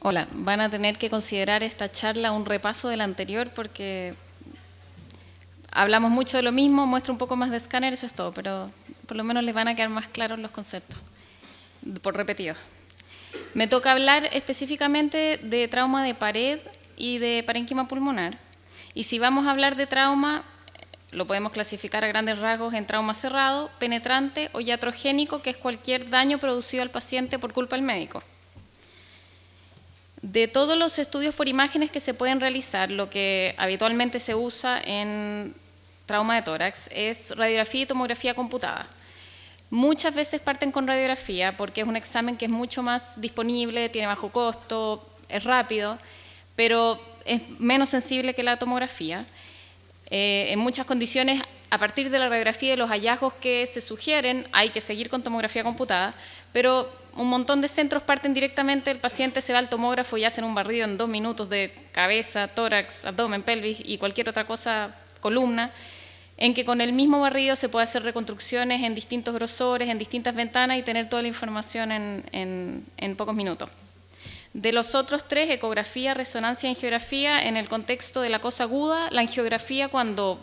Hola, van a tener que considerar esta charla un repaso de la anterior porque hablamos mucho de lo mismo, muestra un poco más de escáner, eso es todo, pero por lo menos les van a quedar más claros los conceptos, por repetido. Me toca hablar específicamente de trauma de pared y de parénquima pulmonar. Y si vamos a hablar de trauma, lo podemos clasificar a grandes rasgos en trauma cerrado, penetrante o iatrogénico, que es cualquier daño producido al paciente por culpa del médico. De todos los estudios por imágenes que se pueden realizar, lo que habitualmente se usa en trauma de tórax es radiografía y tomografía computada. Muchas veces parten con radiografía porque es un examen que es mucho más disponible, tiene bajo costo, es rápido, pero es menos sensible que la tomografía. En muchas condiciones, a partir de la radiografía y los hallazgos que se sugieren, hay que seguir con tomografía computada, pero un montón de centros parten directamente, el paciente se va al tomógrafo y hacen un barrido en 2 minutos de cabeza, tórax, abdomen, pelvis y cualquier otra cosa, columna, en que con el mismo barrido se puede hacer reconstrucciones en distintos grosores, en distintas ventanas y tener toda la información en pocos minutos. De los otros tres, ecografía, resonancia y angiografía, en el contexto de la cosa aguda, la angiografía cuando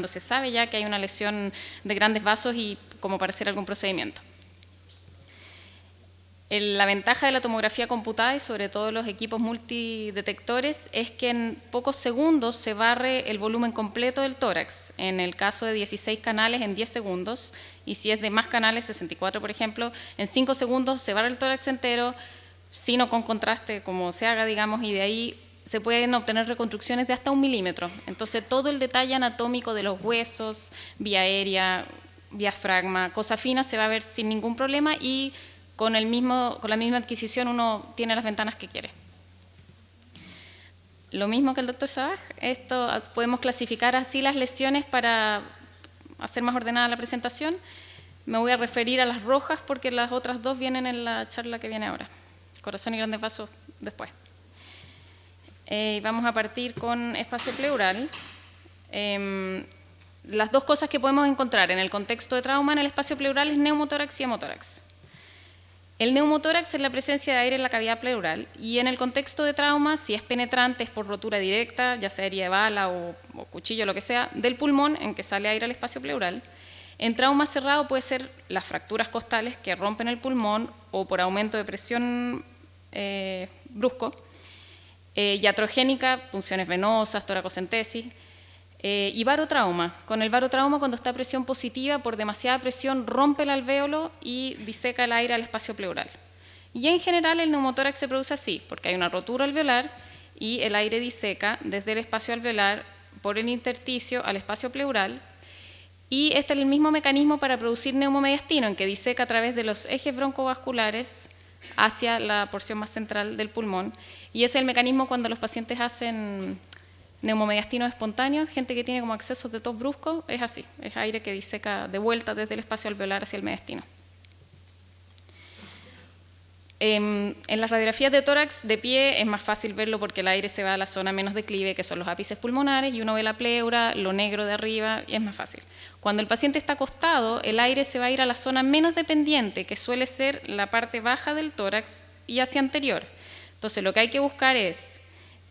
se sabe ya que hay una lesión de grandes vasos y como para hacer algún procedimiento. La ventaja de la tomografía computada y sobre todo los equipos multidetectores es que en pocos segundos se barre el volumen completo del tórax, en el caso de 16 canales en 10 segundos y si es de más canales, 64 por ejemplo, en 5 segundos se barre el tórax entero, sin o con contraste como se haga, digamos, y de ahí se pueden obtener reconstrucciones de hasta 1 milímetro. Entonces todo el detalle anatómico de los huesos, vía aérea, diafragma, cosa fina se va a ver sin ningún problema y con la misma adquisición uno tiene las ventanas que quiere. Lo mismo que el doctor Sabaj, esto podemos clasificar así las lesiones para hacer más ordenada la presentación. Me voy a referir a las rojas porque las otras dos vienen en la charla que viene ahora. Corazón y grandes vasos después. Vamos a partir con espacio pleural. Las dos cosas que podemos encontrar en el contexto de trauma en el espacio pleural es neumotórax y hemotórax. El neumotórax es la presencia de aire en la cavidad pleural y en el contexto de trauma, si es penetrante, es por rotura directa, ya sea herida de bala o cuchillo, lo que sea, del pulmón en que sale aire al espacio pleural. En trauma cerrado puede ser las fracturas costales que rompen el pulmón o por aumento de presión brusco, iatrogénica, punciones venosas, toracocentesis, y barotrauma. Con el barotrauma, cuando está a presión positiva, por demasiada presión rompe el alvéolo y diseca el aire al espacio pleural. Y en general el neumotórax se produce así, porque hay una rotura alveolar y el aire diseca desde el espacio alveolar por el intersticio al espacio pleural. Y este es el mismo mecanismo para producir neumomediastino, en que diseca a través de los ejes broncovasculares hacia la porción más central del pulmón. Y ese es el mecanismo cuando los pacientes hacen neumomediastino espontáneo, gente que tiene como accesos de tos brusco, es así, es aire que diseca de vuelta desde el espacio alveolar hacia el mediastino. En las radiografías de tórax de pie es más fácil verlo porque el aire se va a la zona menos declive, que son los ápices pulmonares, y uno ve la pleura, lo negro de arriba, y es más fácil. Cuando el paciente está acostado, el aire se va a ir a la zona menos dependiente, que suele ser la parte baja del tórax y hacia anterior. Entonces lo que hay que buscar es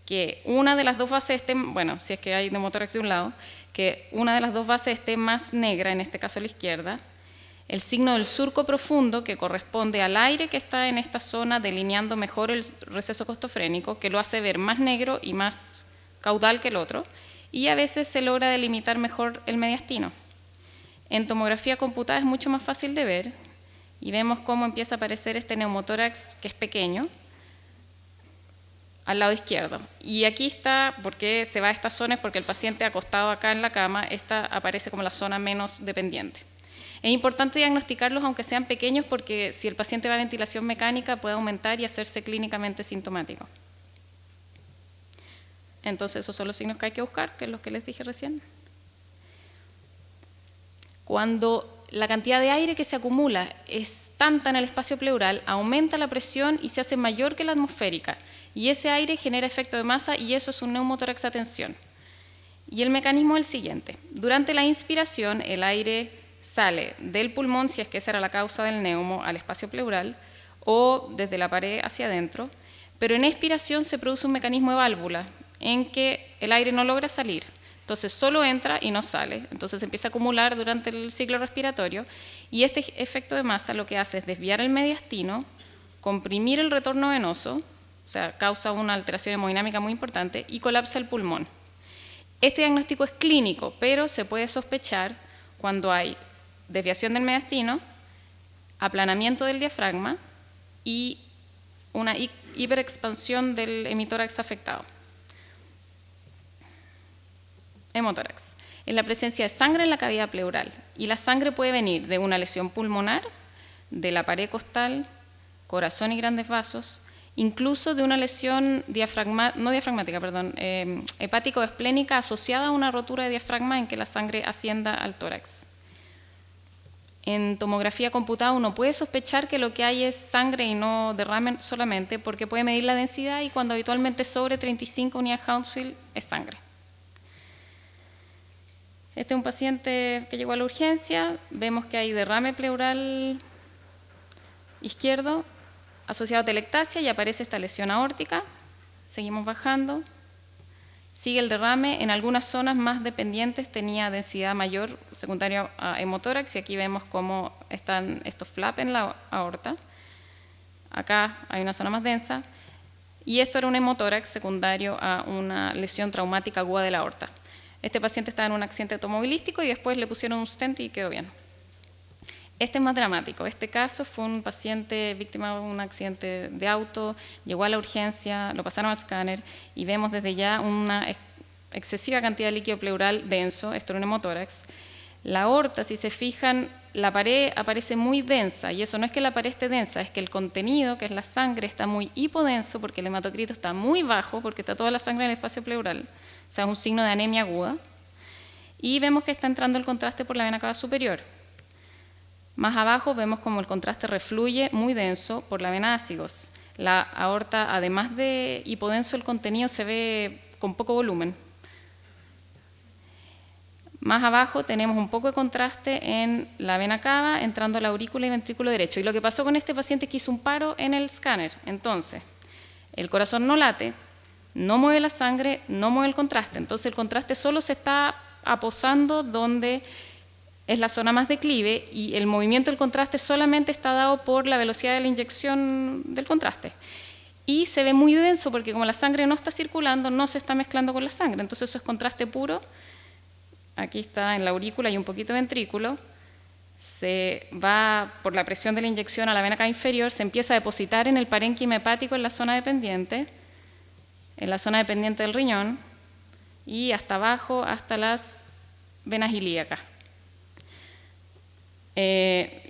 que una de las dos bases esté, bueno, si es que hay neumotórax de un lado, que una de las dos bases esté más negra, en este caso la izquierda, el signo del surco profundo, que corresponde al aire que está en esta zona, delineando mejor el receso costofrénico, que lo hace ver más negro y más caudal que el otro, y a veces se logra delimitar mejor el mediastino. En tomografía computada es mucho más fácil de ver, y vemos cómo empieza a aparecer este neumotórax, que es pequeño, al lado izquierdo. Y aquí está, porque se va a esta zona, es porque el paciente acostado acá en la cama, esta aparece como la zona menos dependiente. Es importante diagnosticarlos aunque sean pequeños porque si el paciente va a ventilación mecánica puede aumentar y hacerse clínicamente sintomático. Entonces esos son los signos que hay que buscar, que es lo que les dije recién. Cuando la cantidad de aire que se acumula es tanta en el espacio pleural, aumenta la presión y se hace mayor que la atmosférica. Y ese aire genera efecto de masa y eso es un neumotórax a tensión. Y el mecanismo es el siguiente. Durante la inspiración, el aire sale del pulmón, si es que esa era la causa del neumo, al espacio pleural, o desde la pared hacia adentro, Pero en expiración se produce un mecanismo de válvula en que el aire no logra salir. Entonces solo entra y no sale. Entonces se empieza a acumular durante el ciclo respiratorio y este efecto de masa lo que hace es desviar el mediastino, comprimir el retorno venoso, o sea, causa una alteración hemodinámica muy importante y colapsa el pulmón. Este diagnóstico es clínico, pero se puede sospechar cuando hay desviación del mediastino, aplanamiento del diafragma y una hiperexpansión del hemitórax afectado. Hemotórax. Es la presencia de sangre en la cavidad pleural y la sangre puede venir de una lesión pulmonar, de la pared costal, corazón y grandes vasos, incluso de una lesión hepática o esplénica asociada a una rotura de diafragma en que la sangre ascienda al tórax. En tomografía computada uno puede sospechar que lo que hay es sangre y no derrame solamente porque puede medir la densidad y cuando habitualmente es sobre 35 unidades Hounsfield es sangre. Este es un paciente que llegó a la urgencia, vemos que hay derrame pleural izquierdo asociado a telectasia y aparece esta lesión aórtica. Seguimos bajando. Sigue el derrame, en algunas zonas más dependientes tenía densidad mayor secundaria a hemotórax y aquí vemos cómo están estos flaps en la aorta. Acá hay una zona más densa y esto era un hemotórax secundario a una lesión traumática aguda de la aorta. Este paciente estaba en un accidente automovilístico y después le pusieron un stent y quedó bien. Este es más dramático. Este caso fue un paciente víctima de un accidente de auto, llegó a la urgencia, lo pasaron al escáner y vemos desde ya una excesiva cantidad de líquido pleural denso, esto era un hemotórax. La aorta, si se fijan, la pared aparece muy densa y eso no es que la pared esté densa, es que el contenido, que es la sangre, está muy hipodenso porque el hematocrito está muy bajo porque está toda la sangre en el espacio pleural, o sea, es un signo de anemia aguda. Y vemos que está entrando el contraste por la vena cava superior. Más abajo vemos como el contraste refluye muy denso por la vena ácigos. La aorta, además de hipodenso el contenido, se ve con poco volumen. Más abajo tenemos un poco de contraste en la vena cava, entrando a la aurícula y ventrículo derecho. Y lo que pasó con este paciente es que hizo un paro en el escáner. Entonces, el corazón no late, no mueve la sangre, no mueve el contraste. Entonces, el contraste solo se está aposando donde es la zona más declive y el movimiento del contraste solamente está dado por la velocidad de la inyección del contraste. Y se ve muy denso porque como la sangre no está circulando, no se está mezclando con la sangre. Entonces eso es contraste puro. Aquí está en la aurícula y un poquito de ventrículo. Se va por la presión de la inyección a la vena cava inferior, se empieza a depositar en el parénquima hepático en la zona dependiente del riñón y hasta abajo, hasta las venas ilíacas.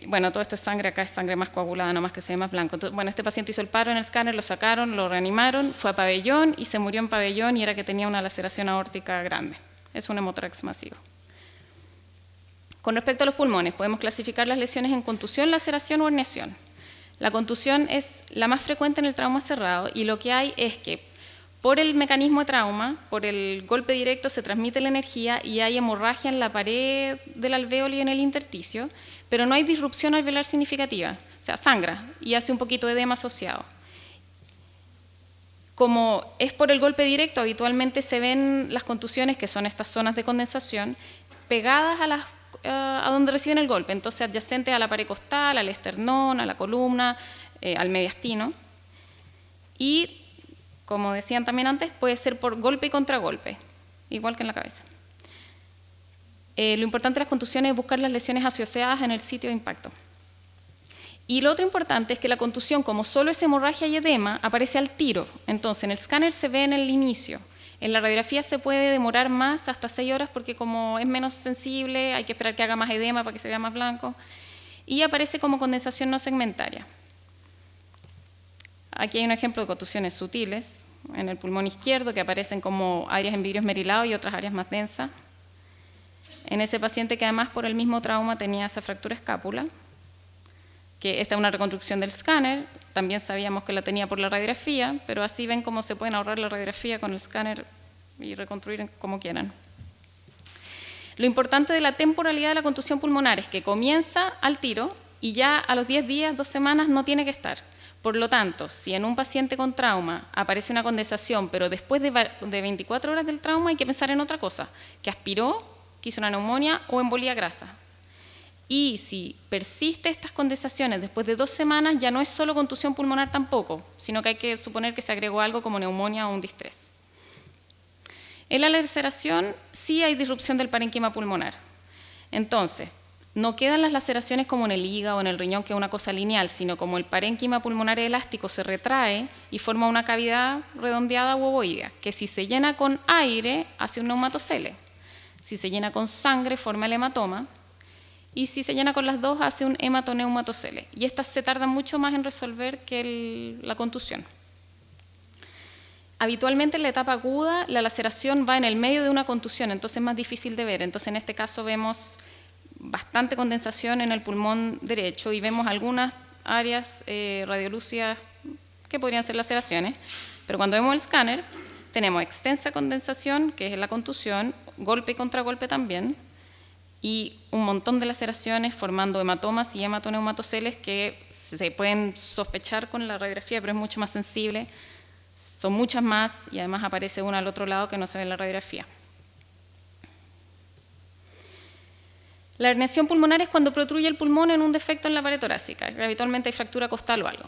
Bueno, todo esto es sangre, acá es sangre más coagulada, no más que se ve más blanco. Entonces, bueno, este paciente hizo el paro en el escáner, lo sacaron, lo reanimaron, fue a pabellón y se murió en pabellón y era que tenía una laceración aórtica grande. Es un hemotórax masivo. Con respecto a los pulmones, podemos clasificar las lesiones en contusión, laceración o herniación. La contusión es la más frecuente en el trauma cerrado y lo que hay es que por el mecanismo de trauma, por el golpe directo se transmite la energía y hay hemorragia en la pared del alvéolo y en el intersticio, pero no hay disrupción alveolar significativa, o sea, sangra y hace un poquito de edema asociado. Como es por el golpe directo, habitualmente se ven las contusiones, que son estas zonas de condensación, pegadas a donde reciben el golpe, entonces adyacentes a la pared costal, al esternón, a la columna, al mediastino. Y como decían también antes, puede ser por golpe y contragolpe, igual que en la cabeza. Lo importante de las contusiones es buscar las lesiones asociadas en el sitio de impacto. Y lo otro importante es que la contusión, como solo es hemorragia y edema, aparece al tiro. Entonces, en el escáner se ve en el inicio. En la radiografía se puede demorar más, hasta 6 horas, porque como es menos sensible, hay que esperar que haga más edema para que se vea más blanco. Y aparece como condensación no segmentaria. Aquí hay un ejemplo de contusiones sutiles en el pulmón izquierdo que aparecen como áreas en vidrio esmerilado y otras áreas más densas. En ese paciente que además por el mismo trauma tenía esa fractura escápula, que esta es una reconstrucción del escáner, también sabíamos que la tenía por la radiografía, pero así ven cómo se pueden ahorrar la radiografía con el escáner y reconstruir como quieran. Lo importante de la temporalidad de la contusión pulmonar es que comienza al tiro y ya a los 10 días, 2 semanas no tiene que estar, Por lo tanto, si en un paciente con trauma aparece una condensación, pero después de 24 horas del trauma hay que pensar en otra cosa, que aspiró, que hizo una neumonía o embolía grasa. Y si persiste estas condensaciones después de 2 semanas, ya no es solo contusión pulmonar tampoco, sino que hay que suponer que se agregó algo como neumonía o un distrés. En la laceración sí hay disrupción del parénquima pulmonar. Entonces, no quedan las laceraciones como en el hígado o en el riñón, que es una cosa lineal, sino como el parénquima pulmonar elástico se retrae y forma una cavidad redondeada u ovoidea, que si se llena con aire hace un neumatocele. Si se llena con sangre forma el hematoma, y si se llena con las dos hace un hematoneumatocele. Y estas se tardan mucho más en resolver que la contusión. Habitualmente en la etapa aguda la laceración va en el medio de una contusión, entonces es más difícil de ver. Entonces en este caso vemos bastante condensación en el pulmón derecho y vemos algunas áreas radiolúcidas que podrían ser laceraciones, pero cuando vemos el escáner tenemos extensa condensación, que es la contusión, golpe y contragolpe también, y un montón de laceraciones formando hematomas y hematoneumatocele que se pueden sospechar con la radiografía, pero es mucho más sensible, son muchas más y además aparece una al otro lado que no se ve en la radiografía. La herniación pulmonar es cuando protruye el pulmón en un defecto en la pared torácica, habitualmente hay fractura costal o algo.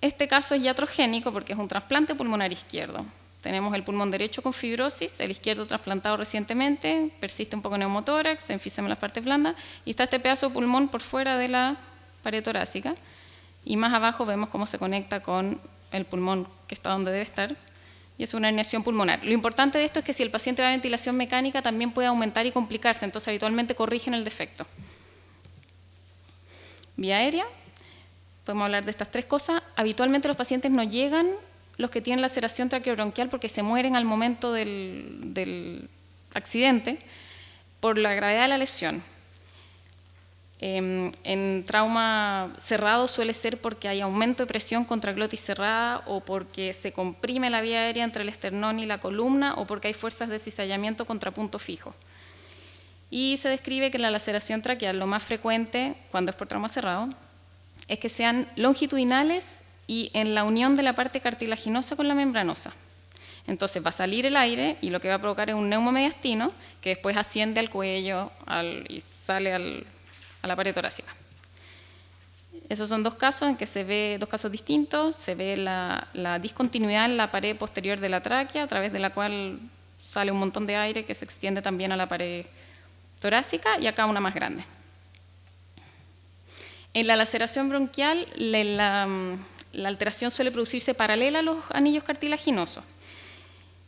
Este caso es iatrogénico porque es un trasplante pulmonar izquierdo. Tenemos el pulmón derecho con fibrosis, el izquierdo trasplantado recientemente, persiste un poco neumotórax, enfisema en las partes blandas, y está este pedazo de pulmón por fuera de la pared torácica. Y más abajo vemos cómo se conecta con el pulmón que está donde debe estar, y es una herniación pulmonar. Lo importante de esto es que si el paciente va a ventilación mecánica también puede aumentar y complicarse, entonces habitualmente corrigen el defecto. Vía aérea, podemos hablar de estas 3 cosas. Habitualmente los pacientes no llegan, los que tienen laceración traqueobronquial, porque se mueren al momento del accidente por la gravedad de la lesión. En trauma cerrado suele ser porque hay aumento de presión contra glotis cerrada o porque se comprime la vía aérea entre el esternón y la columna o porque hay fuerzas de cizallamiento contra punto fijo. Y se describe que en la laceración traqueal lo más frecuente, cuando es por trauma cerrado, es que sean longitudinales y en la unión de la parte cartilaginosa con la membranosa. Entonces va a salir el aire y lo que va a provocar es un neumomediastino que después asciende al cuello y sale a la pared torácica. Esos son 2 casos en que se ve 2 casos distintos, se ve la discontinuidad en la pared posterior de la tráquea, a través de la cual sale un montón de aire que se extiende también a la pared torácica y acá una más grande. En la laceración bronquial, la alteración suele producirse paralela a los anillos cartilaginosos.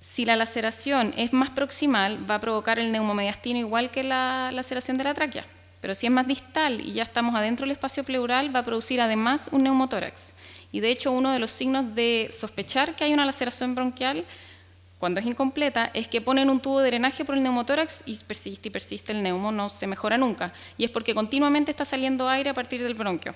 Si la laceración es más proximal, va a provocar el neumomediastino igual que la laceración de la tráquea. Pero si es más distal y ya estamos adentro del espacio pleural, va a producir además un neumotórax. Y de hecho, uno de los signos de sospechar que hay una laceración bronquial, cuando es incompleta, es que ponen un tubo de drenaje por el neumotórax y persiste el neumo, no se mejora nunca. Y es porque continuamente está saliendo aire a partir del bronquio.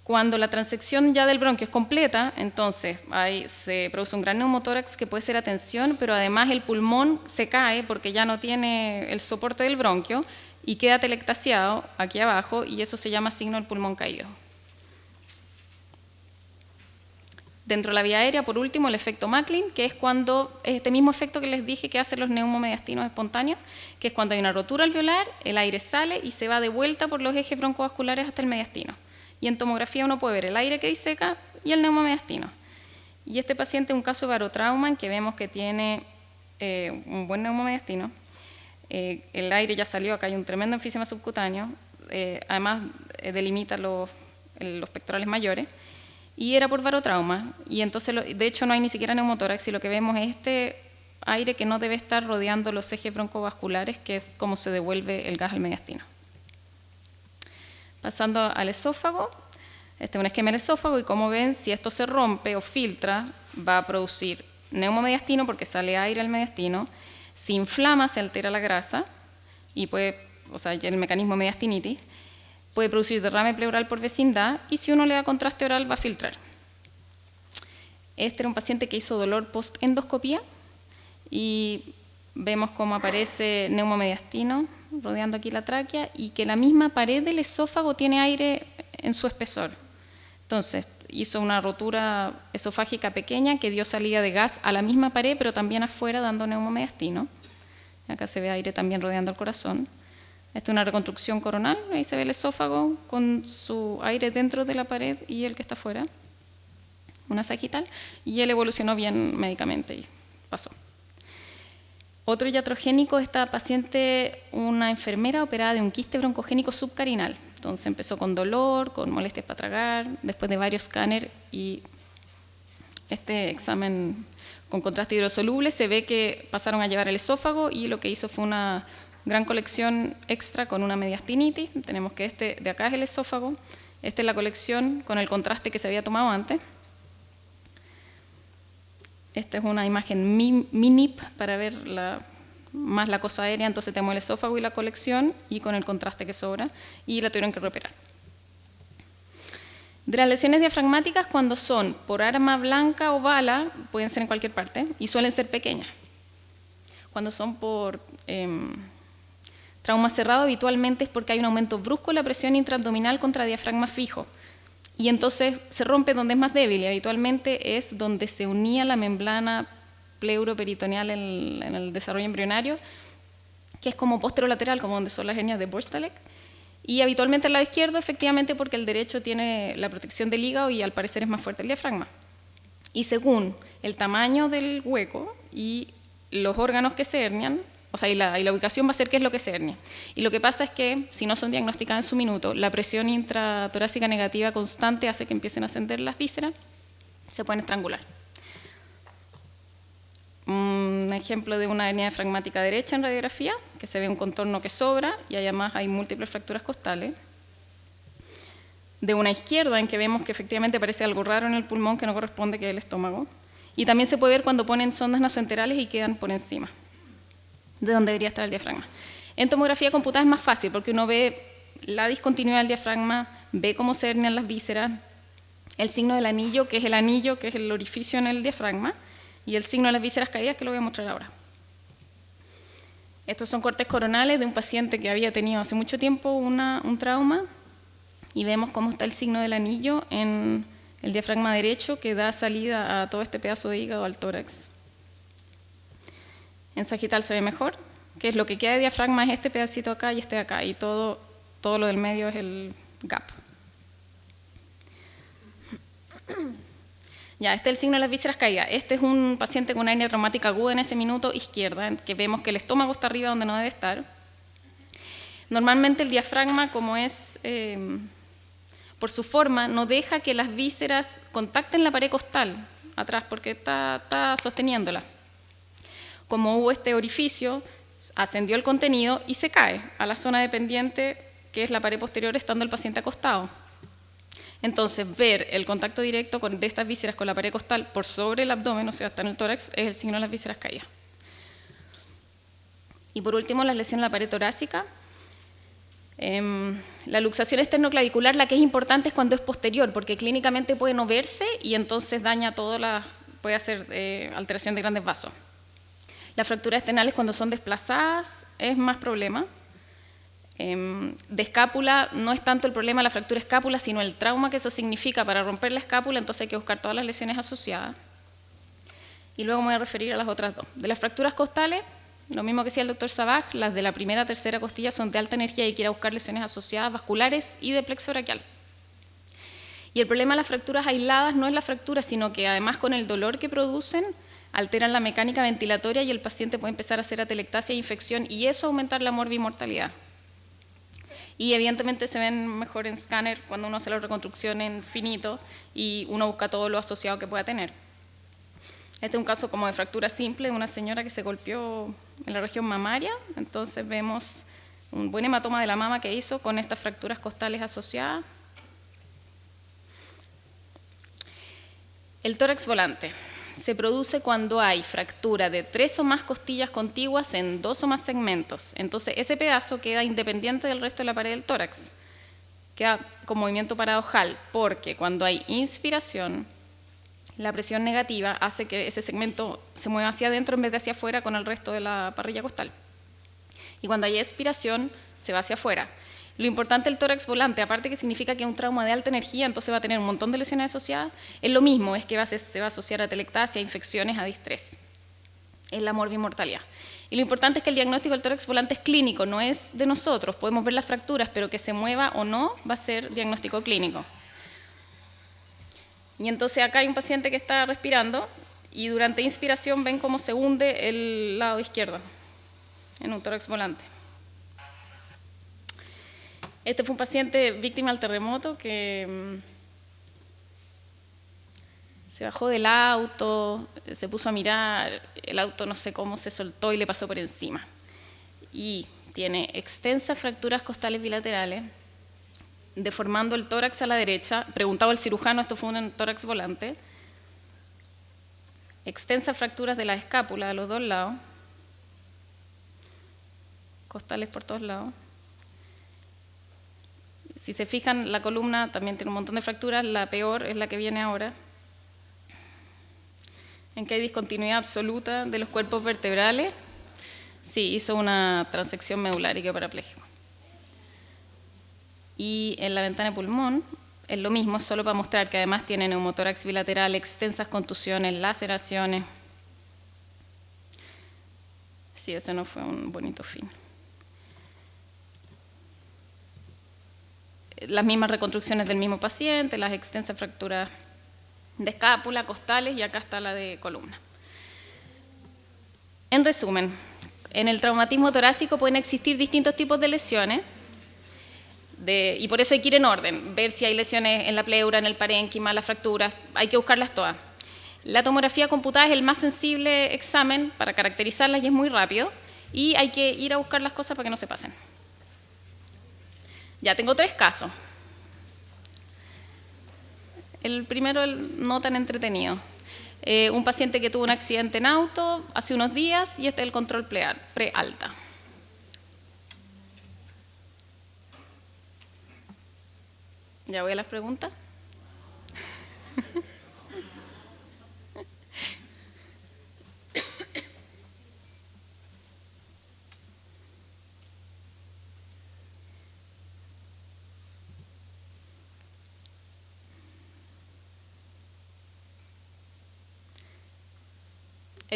Cuando la transección ya del bronquio es completa, entonces se produce un gran neumotórax que puede ser a tensión, pero además el pulmón se cae porque ya no tiene el soporte del bronquio y queda telectasiado aquí abajo y eso se llama signo del pulmón caído. Dentro de la vía aérea, por último, el efecto Macklin, que es cuando es este mismo efecto que les dije que hacen los neumomediastinos espontáneos, que es cuando hay una rotura alveolar, el aire sale y se va de vuelta por los ejes broncovasculares hasta el mediastino. Y en tomografía uno puede ver el aire que diseca y el neumomediastino. Y este paciente es un caso de barotrauma en que vemos que tiene un buen neumomediastino. El aire ya salió, acá hay un tremendo enfisema subcutáneo, además delimita los pectorales mayores, y era por barotrauma. Y entonces, de hecho, no hay ni siquiera neumotórax y lo que vemos es este aire que no debe estar rodeando los ejes broncovasculares, que es como se devuelve el gas al mediastino. Pasando al esófago, este es un esquema del esófago y como ven, si esto se rompe o filtra, va a producir neumomediastino porque sale aire al mediastino, se inflama, se altera la grasa y el mecanismo mediastinitis, puede producir derrame pleural por vecindad y si uno le da contraste oral va a filtrar. Este era un paciente que hizo dolor post-endoscopía y vemos cómo aparece neumomediastino rodeando aquí la tráquea y que la misma pared del esófago tiene aire en su espesor. Entonces, hizo una rotura esofágica pequeña que dio salida de gas a la misma pared, pero también afuera, dando neumomediastino. Acá se ve aire también rodeando el corazón. Esta es una reconstrucción coronal, ahí se ve el esófago con su aire dentro de la pared y el que está afuera, una sagital, y él evolucionó bien médicamente y pasó. Otro iatrogénico, esta paciente, una enfermera operada de un quiste broncogénico subcarinal. Entonces empezó con dolor, con molestias para tragar, después de varios escáneres y este examen con contraste hidrosoluble se ve que pasaron a llevar el esófago y lo que hizo fue una gran colección extra con una mediastinitis. Tenemos que este de acá es el esófago, esta es la colección con el contraste que se había tomado antes. Esta es una imagen MINIP para ver más la cosa aérea, entonces tenemos el esófago y la colección y con el contraste que sobra y la tuvieron que reoperar. De las lesiones diafragmáticas, cuando son por arma blanca o bala, pueden ser en cualquier parte y suelen ser pequeñas. Cuando son por trauma cerrado, habitualmente es porque hay un aumento brusco en la presión intraabdominal contra diafragma fijo. Y entonces se rompe donde es más débil y habitualmente es donde se unía la membrana pleuroperitoneal en el desarrollo embrionario, que es como posterolateral, como donde son las hernias de Borstallek. Y habitualmente al lado izquierdo, efectivamente, porque el derecho tiene la protección del hígado y al parecer es más fuerte el diafragma. Y según el tamaño del hueco y los órganos que se hernian, o sea, y la ubicación va a ser qué es lo que se hernia. Y lo que pasa es que, si no son diagnosticadas en su minuto, la presión intratorácica negativa constante hace que empiecen a ascender las vísceras, se pueden estrangular. Un ejemplo de una hernia diafragmática derecha en radiografía, que se ve un contorno que sobra y además hay múltiples fracturas costales. De una izquierda, en que vemos que efectivamente aparece algo raro en el pulmón que no corresponde, que es el estómago. Y también se puede ver cuando ponen sondas nasoenterales y quedan por encima de donde debería estar el diafragma. En tomografía computada es más fácil porque uno ve la discontinuidad del diafragma, ve cómo se hernian las vísceras, el signo del anillo, que es el orificio en el diafragma, y el signo de las vísceras caídas, que lo voy a mostrar ahora. Estos son cortes coronales de un paciente que había tenido hace mucho tiempo un trauma, y vemos cómo está el signo del anillo en el diafragma derecho que da salida a todo este pedazo de hígado al tórax. En sagital se ve mejor, que es lo que queda de diafragma es este pedacito acá y este de acá, y todo lo del medio es el gap. Ya, este es el signo de las vísceras caídas. Este es un paciente con una hernia traumática aguda en ese minuto izquierda, en que vemos que el estómago está arriba donde no debe estar. Normalmente el diafragma, como es por su forma, no deja que las vísceras contacten la pared costal atrás, porque está sosteniéndola. Como hubo este orificio, ascendió el contenido y se cae a la zona dependiente, que es la pared posterior, estando el paciente acostado. Entonces, ver el contacto directo de estas vísceras con la pared costal por sobre el abdomen, o sea, hasta en el tórax, es el signo de las vísceras caídas. Y por último, las lesiones en la pared torácica. La luxación esternoclavicular, la que es importante es cuando es posterior, porque clínicamente puede no verse y entonces daña puede hacer alteración de grandes vasos. Las fracturas esternales, cuando son desplazadas, es más problema. De escápula no es tanto el problema la fractura escápula, sino el trauma que eso significa para romper la escápula, entonces hay que buscar todas las lesiones asociadas. Y luego me voy a referir a las otras dos. De las fracturas costales, lo mismo que decía el doctor Sabaj, las de la primera a tercera costilla son de alta energía y hay que ir a buscar lesiones asociadas vasculares y de plexo braquial. Y el problema de las fracturas aisladas no es la fractura, sino que además con el dolor que producen, alteran la mecánica ventilatoria y el paciente puede empezar a hacer atelectasia e infección y eso aumentar la morbimortalidad. Y evidentemente se ven mejor en escáner cuando uno hace la reconstrucción en finito y uno busca todo lo asociado que pueda tener. Este es un caso como de fractura simple de una señora que se golpeó en la región mamaria, entonces vemos un buen hematoma de la mama que hizo con estas fracturas costales asociadas. El tórax volante se produce cuando hay fractura de 3 o más costillas contiguas en 2 o más segmentos. Entonces ese pedazo queda independiente del resto de la pared del tórax. Queda con movimiento paradojal porque cuando hay inspiración, la presión negativa hace que ese segmento se mueva hacia adentro en vez de hacia afuera con el resto de la parrilla costal. Y cuando hay expiración, se va hacia afuera. Lo importante del tórax volante, aparte que significa que es un trauma de alta energía, entonces va a tener un montón de lesiones asociadas, es lo mismo, es que se va a asociar a telectasia, a infecciones, a distrés. Es la morbimortalidad. Y lo importante es que el diagnóstico del tórax volante es clínico, no es de nosotros. Podemos ver las fracturas, pero que se mueva o no va a ser diagnóstico clínico. Y entonces acá hay un paciente que está respirando y durante inspiración ven cómo se hunde el lado izquierdo en un tórax volante. Este fue un paciente víctima del terremoto que se bajó del auto, se puso a mirar, el auto no sé cómo se soltó y le pasó por encima. Y tiene extensas fracturas costales bilaterales, deformando el tórax a la derecha. Preguntaba el cirujano, esto fue un tórax volante. Extensas fracturas de la escápula a los dos lados, costales por todos lados. Si se fijan, la columna también tiene un montón de fracturas, la peor es la que viene ahora, en que hay discontinuidad absoluta de los cuerpos vertebrales. Sí, hizo una transección medular y quedó parapléjico. Y en la ventana de pulmón es lo mismo, solo para mostrar que además tiene neumotórax bilateral, extensas contusiones, laceraciones. Sí, ese no fue un bonito fin. Las mismas reconstrucciones del mismo paciente, las extensas fracturas de escápula, costales, y acá está la de columna. En resumen, en el traumatismo torácico pueden existir distintos tipos de lesiones, y por eso hay que ir en orden, ver si hay lesiones en la pleura, en el parénquima, las fracturas, hay que buscarlas todas. La tomografía computada es el más sensible examen para caracterizarlas y es muy rápido, y hay que ir a buscar las cosas para que no se pasen. Ya tengo 3 casos. El primero, no tan entretenido. Un paciente que tuvo un accidente en auto hace unos días y este es el control pre-alta. Ya voy a las preguntas.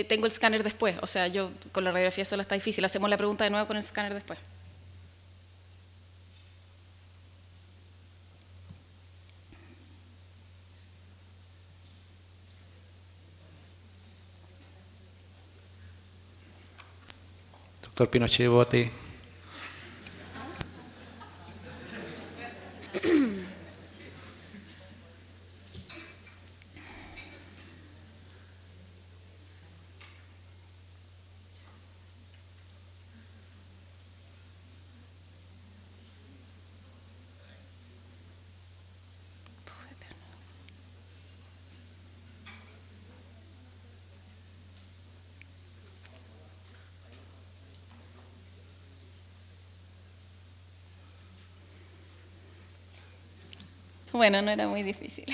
Tengo el escáner después, o sea, yo con la radiografía sola está difícil. Hacemos la pregunta de nuevo con el escáner después. Doctor Pinochet Bote. Bueno, no era muy difícil,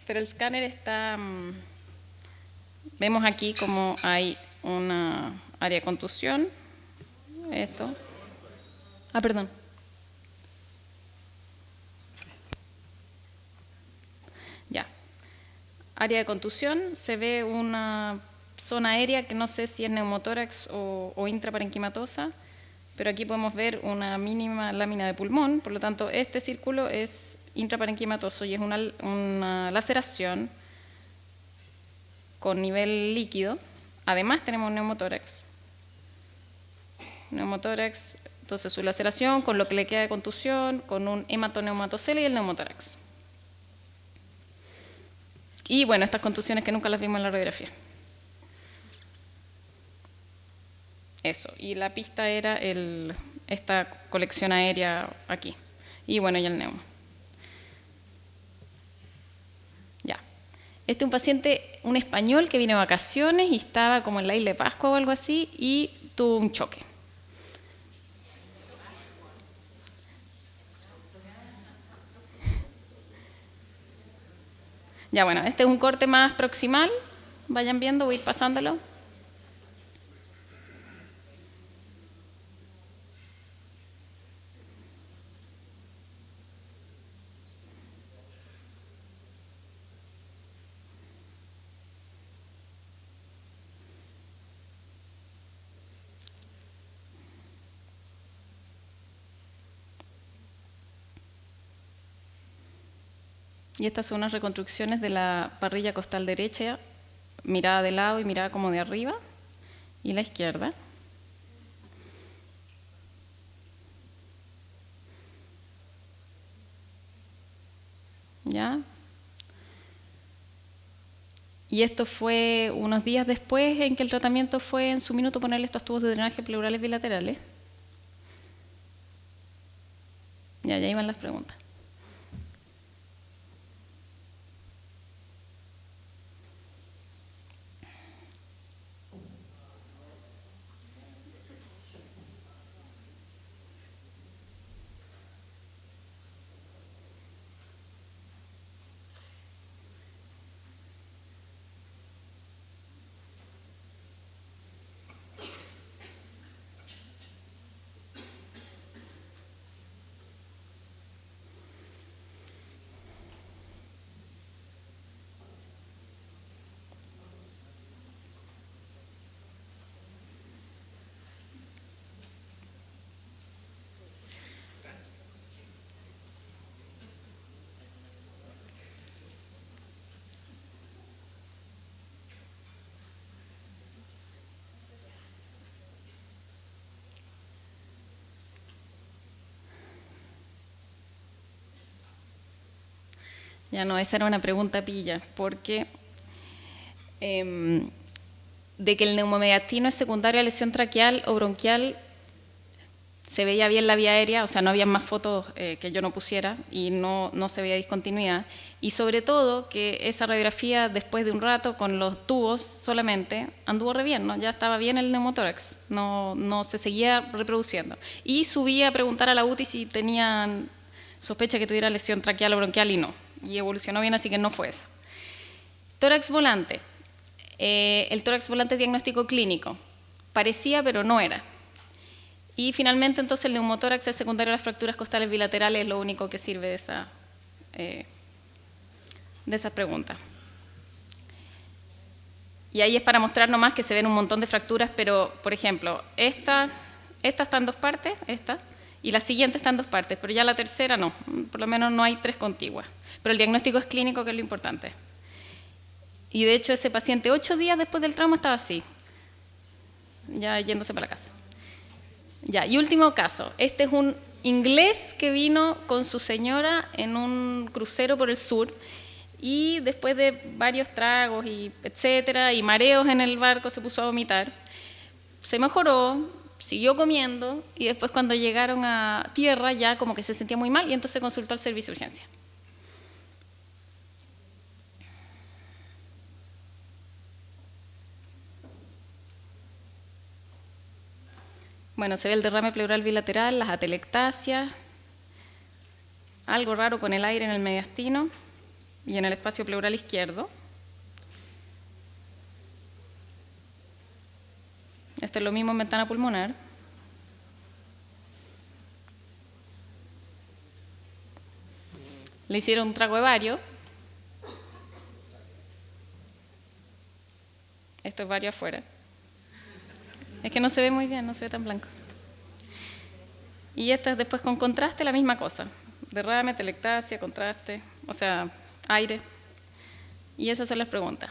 pero el escáner está... Vemos aquí como hay una área de contusión. Esto. Perdón. Ya. Área de contusión, se ve una zona aérea que no sé si es neumotórax o intraparenquimatosa, pero aquí podemos ver una mínima lámina de pulmón, por lo tanto este círculo es intraparenquimatoso y es una laceración con nivel líquido. Además tenemos neumotórax. Neumotórax, entonces su laceración con lo que le queda de contusión, con un hematoneumatocelia y el neumotórax. Y bueno, estas contusiones que nunca las vimos en la radiografía. Eso, y la pista era esta colección aérea aquí. Y bueno, y el neumo. Ya. Este es un paciente, un español que vino de vacaciones y estaba como en la isla de Pascua o algo así y tuvo un choque. Ya bueno, este es un corte más proximal. Vayan viendo, voy a ir pasándolo. Y estas son unas reconstrucciones de la parrilla costal derecha, mirada de lado y mirada como de arriba, y la izquierda. ¿Ya? Y esto fue unos días después en que el tratamiento fue en su minuto ponerle estos tubos de drenaje pleurales bilaterales. Ya iban las preguntas. Ya no, esa era una pregunta pilla, porque de que el neumomediastino es secundario a lesión traqueal o bronquial, se veía bien la vía aérea, o sea, no había más fotos que yo no pusiera y no se veía discontinuidad. Y sobre todo que esa radiografía, después de un rato, con los tubos solamente, anduvo re bien, ¿no? Ya estaba bien el neumotórax, no se seguía reproduciendo. Y subí a preguntar a la UTI si tenían sospecha que tuviera lesión traqueal o bronquial y no. Y evolucionó bien, así que no fue eso. Tórax volante. El tórax volante diagnóstico clínico. Parecía, pero no era. Y finalmente, entonces, el neumotórax es secundario a las fracturas costales bilaterales, es lo único que sirve de esa pregunta. Y ahí es para mostrar nomás que se ven un montón de fracturas, pero, por ejemplo, esta está en dos partes, y la siguiente está en dos partes, pero ya la tercera no, por lo menos no hay tres contiguas. Pero el diagnóstico es clínico, que es lo importante. Y de hecho ese paciente 8 días después del trauma estaba así, ya yéndose para la casa. Ya, y último caso, este es un inglés que vino con su señora en un crucero por el sur y después de varios tragos y etcétera y mareos en el barco se puso a vomitar. Se mejoró, siguió comiendo y después cuando llegaron a tierra ya como que se sentía muy mal y entonces consultó al servicio de urgencia. Bueno, se ve el derrame pleural bilateral, las atelectasias, algo raro con el aire en el mediastino y en el espacio pleural izquierdo. Esto es lo mismo en ventana pulmonar. Le hicieron un trago de bario. Esto es bario afuera. Es que no se ve muy bien, no se ve tan blanco. Y esta es después con contraste, la misma cosa. Derrame, telectasia, contraste, o sea, aire. Y esas son las preguntas.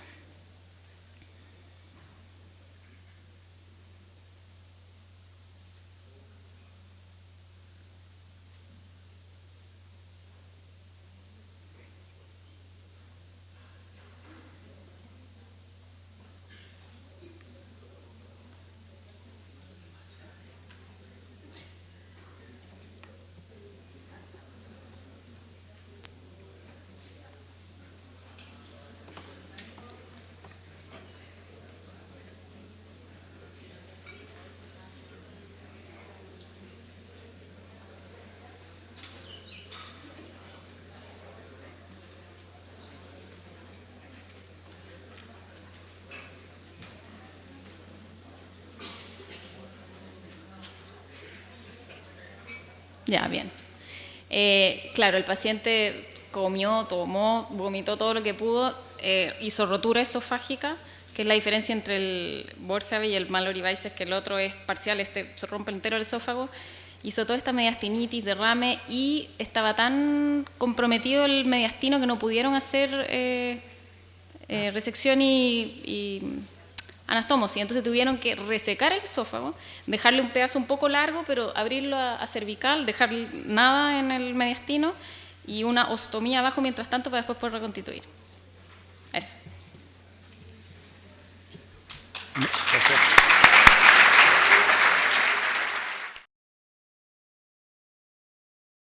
Ya, bien. Claro, el paciente comió, tomó, vomitó todo lo que pudo, hizo rotura esofágica, que es la diferencia entre el Borjave y el Mallory-Weiss, es que el otro es parcial, se rompe entero el esófago, hizo toda esta mediastinitis, derrame, y estaba tan comprometido el mediastino que no pudieron hacer resección y anastomosis. Entonces tuvieron que resecar el esófago, dejarle un pedazo un poco largo, pero abrirlo a cervical, dejar nada en el mediastino y una ostomía abajo mientras tanto para después poder reconstituir. Eso. Gracias.